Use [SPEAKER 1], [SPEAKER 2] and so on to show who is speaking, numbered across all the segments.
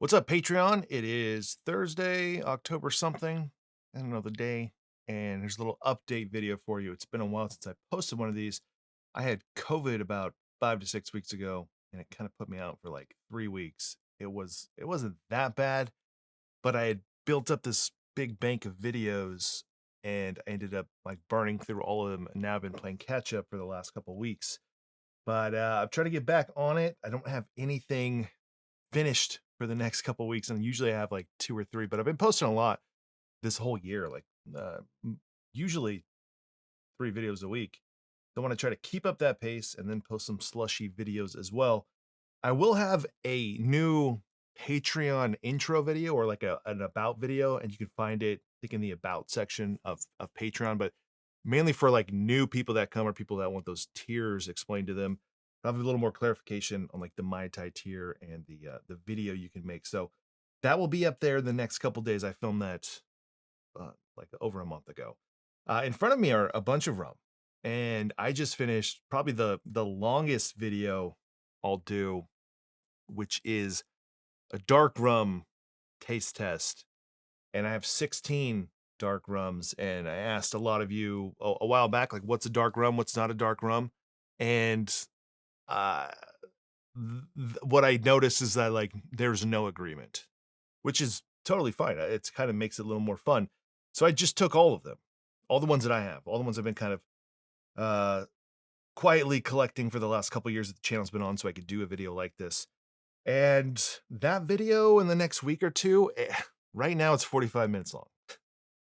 [SPEAKER 1] What's up, Patreon? It is Thursday, October something. I don't know the day. And here's a little update video for you. It's been a while since I posted one of these. I had COVID about 5 to 6 weeks ago, and it kind of put me out for like 3 weeks. It wasn't that bad, but I had built up this big bank of videos and I ended up like burning through all of them. And now I've been playing catch up for the last couple of weeks. But I'm trying to get back on it. I don't have anything finished for the next couple weeks, and usually I have like 2 or 3, but I've been posting a lot this whole year, like, usually 3 videos a week. So I wanna try to keep up that pace and then post some slushy videos as well. I will have a new Patreon intro video or like an about video, and you can find it, I think, in the about section of Patreon, but mainly for like new people that come or people that want those tiers explained to them. I'll have a little more clarification on like the Mai Tai tier and the video you can make. So that will be up there the next couple days. I filmed that like over a month ago. In front of me are a bunch of rum, and I just finished probably the longest video I'll do, which is a dark rum taste test. And I have 16 dark rums. And I asked a lot of you a while back, like, what's a dark rum? What's not a dark rum? And uh, what I noticed is that like there's no agreement, which is totally fine. It's kind of makes it a little more fun. So I just took all of them, all the ones that I have, all the ones I've been kind of uh, quietly collecting for the last couple years that the channel's been on, so I could do a video like this. And that video in the next week or two, right now it's 45 minutes long.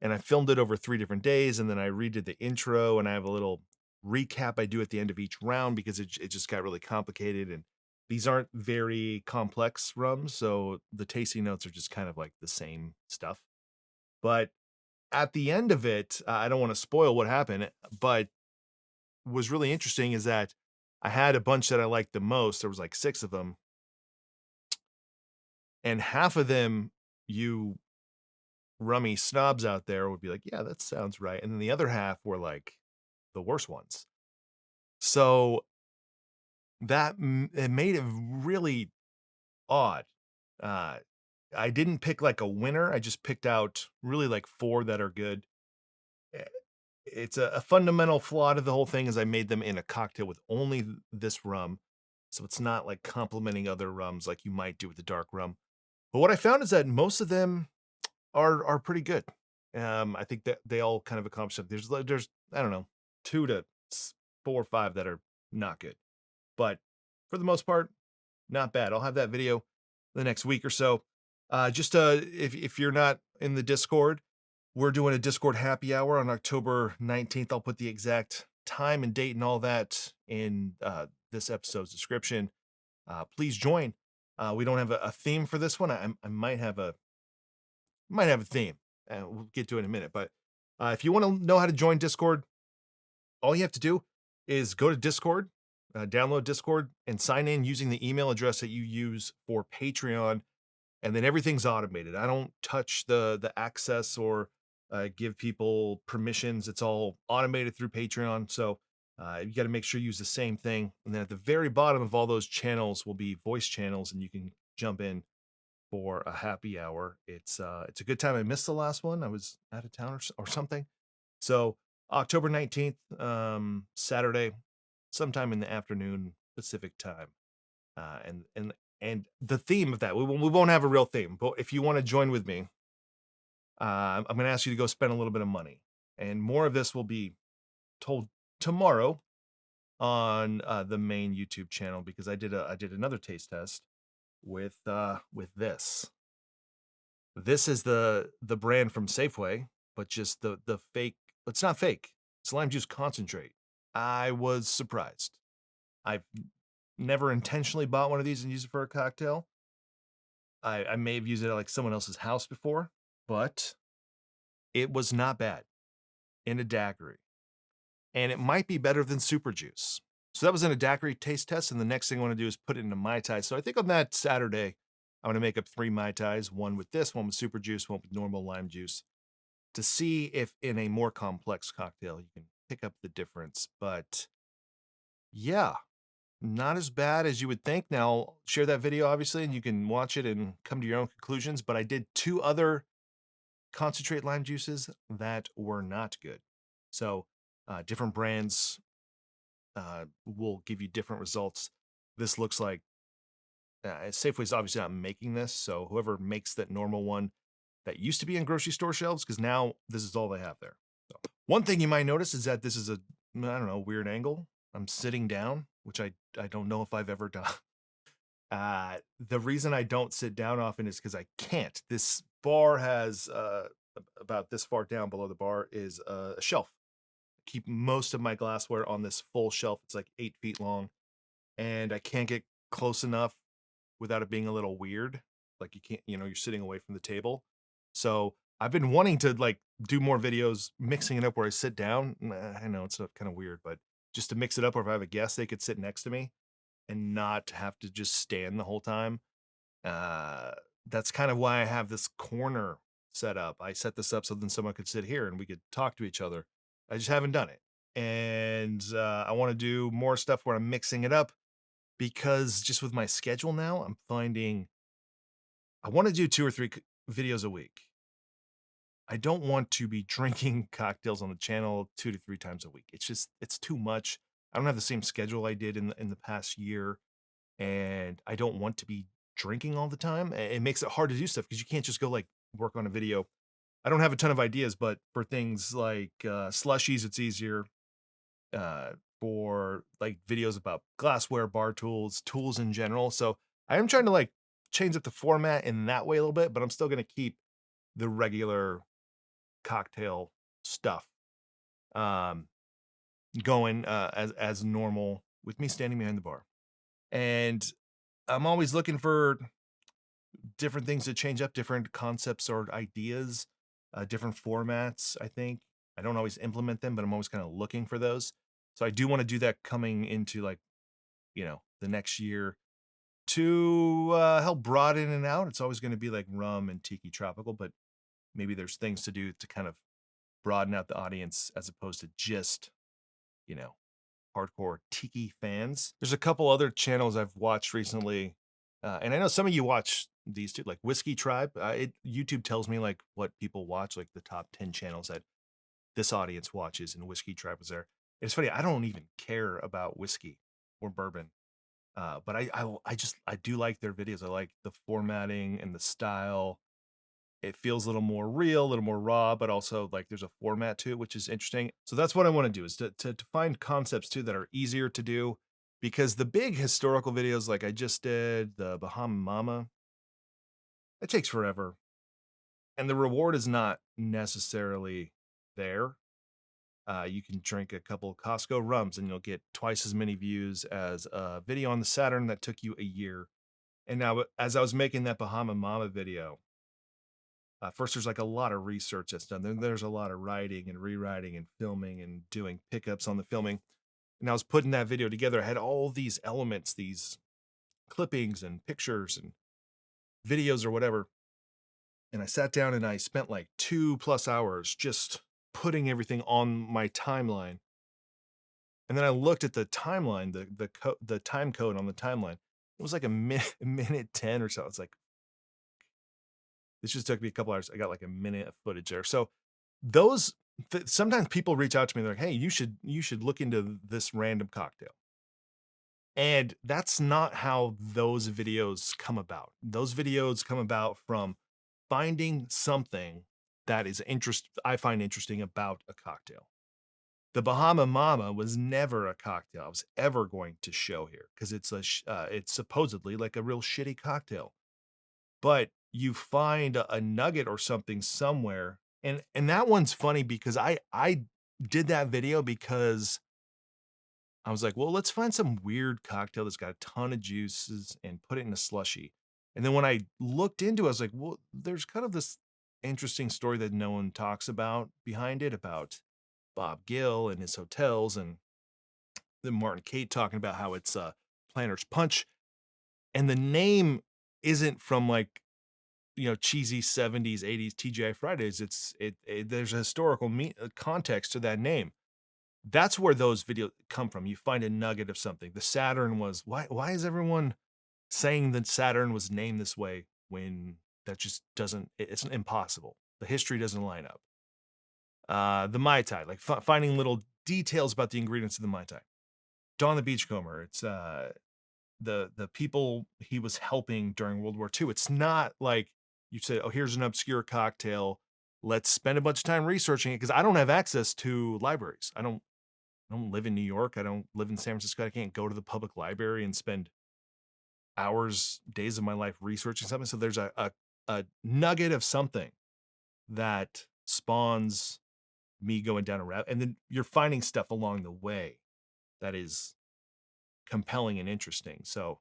[SPEAKER 1] And I filmed it over 3 different days, and then I redid the intro, and I have a little recap I do at the end of each round because it just got really complicated, and these aren't very complex rums, so the tasting notes are just kind of like the same stuff. But at the end of it, I don't wanna spoil what happened, but was really interesting is that I had a bunch that I liked the most. There was like 6 of them, and half of them you rummy snobs out there would be like, "Yeah, that sounds right," and then the other half were like the worst ones. So it made it really odd. Uh, I didn't pick like a winner. I just picked out really like 4 that are good. Eh, It's a fundamental flaw to the whole thing is I made them in a cocktail with only this rum, so it's not like complementing other rums like you might do with the dark rum. But what I found is that most of them are pretty good. I think that they all kind of accomplish it. There's I don't know, 2 to 4 or 5 that are not good. But for the most part, not bad. I'll have that video the next week or so. Just if you're not in the Discord, we're doing a Discord happy hour on October 19th. I'll put the exact time and date and all that in this episode's description. Please join. We don't have a theme for this one. I might have a theme. We'll get to it in a minute. But if you want to know how to join Discord, all you have to do is go to Discord, download Discord, and sign in using the email address that you use for Patreon, and then everything's automated. I don't touch the access or give people permissions. It's all automated through Patreon. So you got to make sure you use the same thing. And then at the very bottom of all those channels will be voice channels, and you can jump in for a happy hour. It's a good time. I missed the last one. I was out of town or something. So October 19th, Saturday, sometime in the afternoon Pacific time. And the theme of that, we won't have a real theme, but if you want to join with me, I'm going to ask you to go spend a little bit of money, and more of this will be told tomorrow on the main YouTube channel because I did another taste test with this. This is the brand from Safeway, but just the fake. It's not fake. It's lime juice concentrate. I was surprised. I've never intentionally bought one of these and used it for a cocktail. I may have used it at like someone else's house before, but it was not bad in a daiquiri, and it might be better than super juice. So that was in a daiquiri taste test, and the next thing I want to do is put it into Mai Tai. So I think on that Saturday, I'm going to make up 3 Mai Tais, one with this, one with super juice, one with normal lime juice, to see if in a more complex cocktail you can pick up the difference. But yeah, Not as bad as you would think. Now, I'll share that video obviously, and you can watch it and come to your own conclusions. But I did two other concentrate lime juices that were not good. So, different brands will give you different results. This looks like Safeway's obviously not making this, so whoever makes that normal one that used to be in grocery store shelves, because now this is all they have there. So, one thing you might notice is that this is a I don't know, weird angle. I'm sitting down, which I don't know if I've ever done. The reason I don't sit down often is because I can't. This bar has about this far down below the bar is a shelf. Keep most of my glassware on this full shelf. It's like 8 feet long, and I can't get close enough without it being a little weird. Like you can't, you're sitting away from the table. So I've been wanting to like do more videos mixing it up where I sit down. I know it's kind of weird, but just to mix it up, or if I have a guest, they could sit next to me and not have to just stand the whole time. Uh, that's kind of why I have this corner set up. I set this up so then someone could sit here and we could talk to each other. I just haven't done it. And I want to do more stuff where I'm mixing it up because just with my schedule now, I'm finding I want to do 2 or 3 videos a week. I don't want to be drinking cocktails on the channel 2 to 3 times a week. It's too much. I don't have the same schedule I did in the past year, and I don't want to be drinking all the time. It makes it hard to do stuff because you can't just go like work on a video. I don't have a ton of ideas, but for things like slushies, it's easier. Uh, for like videos about glassware, bar tools, tools in general. So I am trying to like change up the format in that way a little bit, but I'm still going to keep the regular cocktail stuff um, going as normal with me standing behind the bar. And I'm always looking for different things to change up, different concepts or ideas, different formats. I think I don't always implement them, but I'm always kind of looking for those. So I do want to do that coming into like the next year to help broaden it out. It's always going to be like rum and tiki tropical, but maybe there's things to do to kind of broaden out the audience as opposed to just you know hardcore tiki fans. There's a couple other channels I've watched recently, and I know some of you watch these too, like Whiskey Tribe. YouTube tells me like what people watch, like the top 10 channels that this audience watches, and Whiskey Tribe was there. It's funny, I don't even care about whiskey or bourbon, but I do like their videos. I like the formatting and the style. It feels a little more real, a little more raw, but also like there's a format to it, which is interesting. So that's what I want to do is to find concepts too that are easier to do, because the big historical videos like I just did, the Bahama Mama, it takes forever. And the reward is not necessarily there. You can drink a couple of Costco rums and you'll get twice as many views as a video on the Saturn that took you a year. And now, as I was making that Bahama Mama video, first there's like a lot of research that's done. Then there's a lot of writing and rewriting and filming and doing pickups on the filming. And I was putting that video together. I had all these elements, these clippings and pictures and videos or whatever. And I sat down and I spent like 2+ hours just putting everything on my timeline. And then I looked at the timeline, the time code on the timeline. It was like a minute, a minute 10 or so. It's like, this just took me a couple hours. I got like a minute of footage there. So those sometimes people reach out to me. They're like, "Hey, you should look into this random cocktail." And that's not how those videos come about. Those videos come about from finding something that is I find interesting about a cocktail. The Bahama Mama was never a cocktail I was ever going to show here because it's supposedly like a real shitty cocktail. But you find a nugget or something somewhere, and that one's funny because I did that video because I was like, "Well, let's find some weird cocktail that's got a ton of juices and put it in a slushie." And then when I looked into it, I was like, "Well, there's kind of this interesting story that no one talks about behind it, about Bob Gill and his hotels, and then Martin Kate talking about how it's, Planter's Punch." And the name isn't from, like, cheesy 70s, 80s TGI Fridays. There's a historical context to that name. That's where those videos come from. You find a nugget of something. The Saturn was why is everyone saying that Saturn was named this way when that just doesn't it's impossible. The history doesn't line up. The Mai Tai, like finding little details about the ingredients of the Mai Tai. Don the Beachcomber, it's the people he was helping during World War II. It's not like you say, "Oh, here's an obscure cocktail. Let's spend a bunch of time researching it," because I don't have access to libraries. I don't live in New York. I don't live in San Francisco. I can't go to the public library and spend hours, days of my life researching something. So there's a nugget of something that spawns me going down a route, and then you're finding stuff along the way that is compelling and interesting. So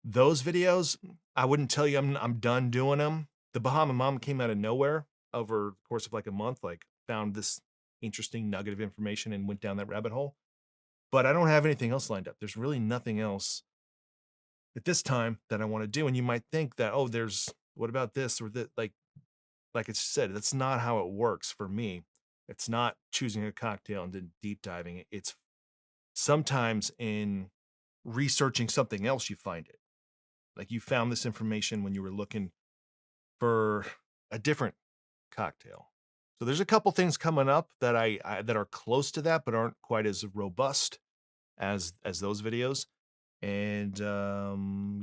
[SPEAKER 1] those videos, I wouldn't tell you I'm done doing them. The Bahama Mom came out of nowhere over the course of like a month, like found this interesting nugget of information and went down that rabbit hole. But I don't have anything else lined up. There's really nothing else at this time that I want to do. And you might think that, oh, there's what about this or that? Like I said, that's not how it works for me. It's not choosing a cocktail and then deep diving it. It's sometimes in researching something else you find it. Like you found this information when you were looking for a different cocktail. So there's a couple things coming up that I that are close to that, but aren't quite as robust as those videos. And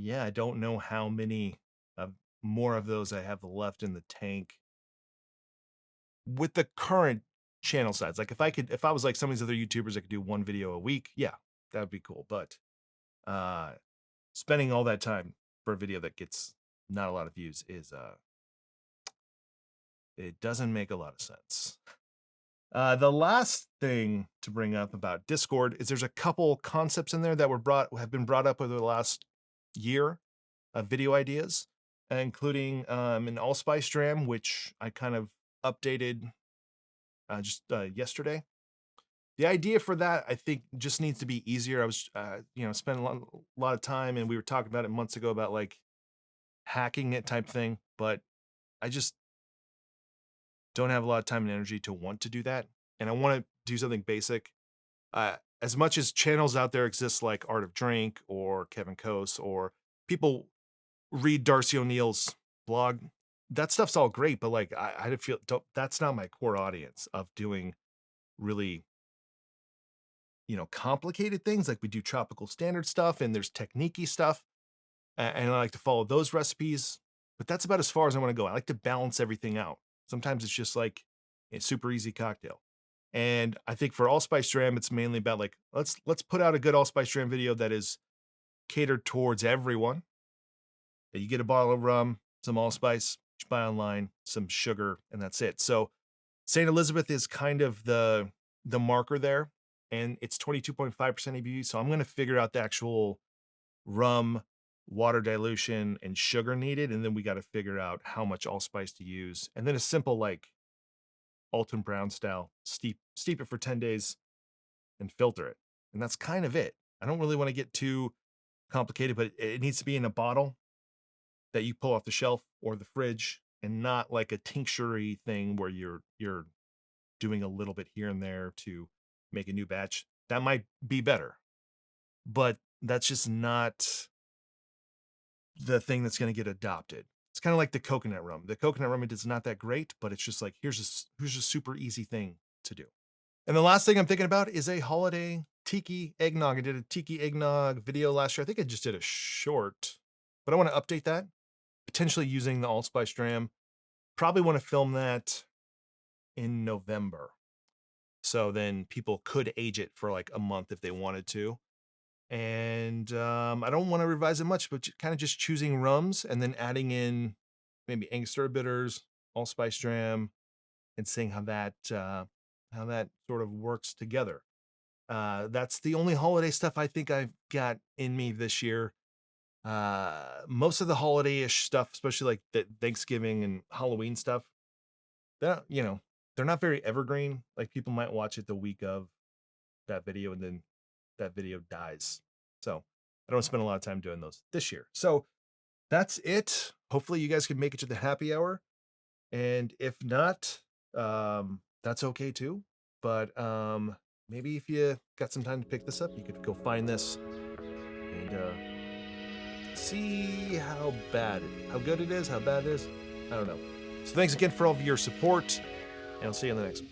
[SPEAKER 1] yeah, I don't know how many more of those I have left in the tank with the current channel size. Like if I was like some of these other YouTubers that could do one video a week, yeah, that would be cool. But uh spending all that time for a video that gets not a lot of views is it doesn't make a lot of sense. The last thing to bring up about Discord is there's a couple concepts in there that have been brought up over the last year of video ideas, including an allspice dram, which I kind of updated just yesterday. The idea for that, I think, just needs to be easier. I was, spending a lot of time, and we were talking about it months ago about like hacking it type thing, but I just don't have a lot of time and energy to want to do that. And I want to do something basic. As much as channels out there exist like Art of Drink or Kevin Coase or people read Darcy O'Neill's blog, that stuff's all great, but like I feel that's not my core audience of doing really, complicated things. Like we do tropical standard stuff and there's techniquey stuff. And I like to follow those recipes, but that's about as far as I want to go. I like to balance everything out. Sometimes it's just like a super easy cocktail. And I think for Allspice Dram, it's mainly about like let's put out a good Allspice Dram video that is catered towards everyone. That you get a bottle of rum, some allspice, you buy online, some sugar, and that's it. So St. Elizabeth is kind of the marker there, and it's 22.5% ABV. So I'm going to figure out the actual rum, water dilution, and sugar needed, and then we got to figure out how much allspice to use, and then a simple like Alton Brown style steep it for 10 days and filter it, and that's kind of it. I don't really want to get too complicated, but it needs to be in a bottle that you pull off the shelf or the fridge, and not like a tincture thing where you're doing a little bit here and there to make a new batch. That might be better, but that's just not the thing that's going to get adopted. It's kind of like the coconut rum. The coconut rum is not that great, but it's just like here's a super easy thing to do. And the last thing I'm thinking about is a holiday tiki eggnog. I did a tiki eggnog video last year. I think I just did a short, but I want to update that, potentially using the allspice dram. Probably want to film that in November. So then people could age it for like a month if they wanted to. And I don't want to revise it much, but kind of just choosing rums and then adding in maybe Angostura bitters, allspice dram, and seeing how that sort of works together. That's the only holiday stuff I think I've got in me this year. Most of the holiday-ish stuff, especially like the Thanksgiving and Halloween stuff, they're not very evergreen. Like people might watch it the week of that video and then that video dies. So I don't spend a lot of time doing those this year. So that's it. Hopefully you guys can make it to the happy hour. And if not, that's okay too. But maybe if you got some time to pick this up, you could go find this and see how good it is, how bad it is. I don't know. So thanks again for all of your support, and I'll see you on the next one.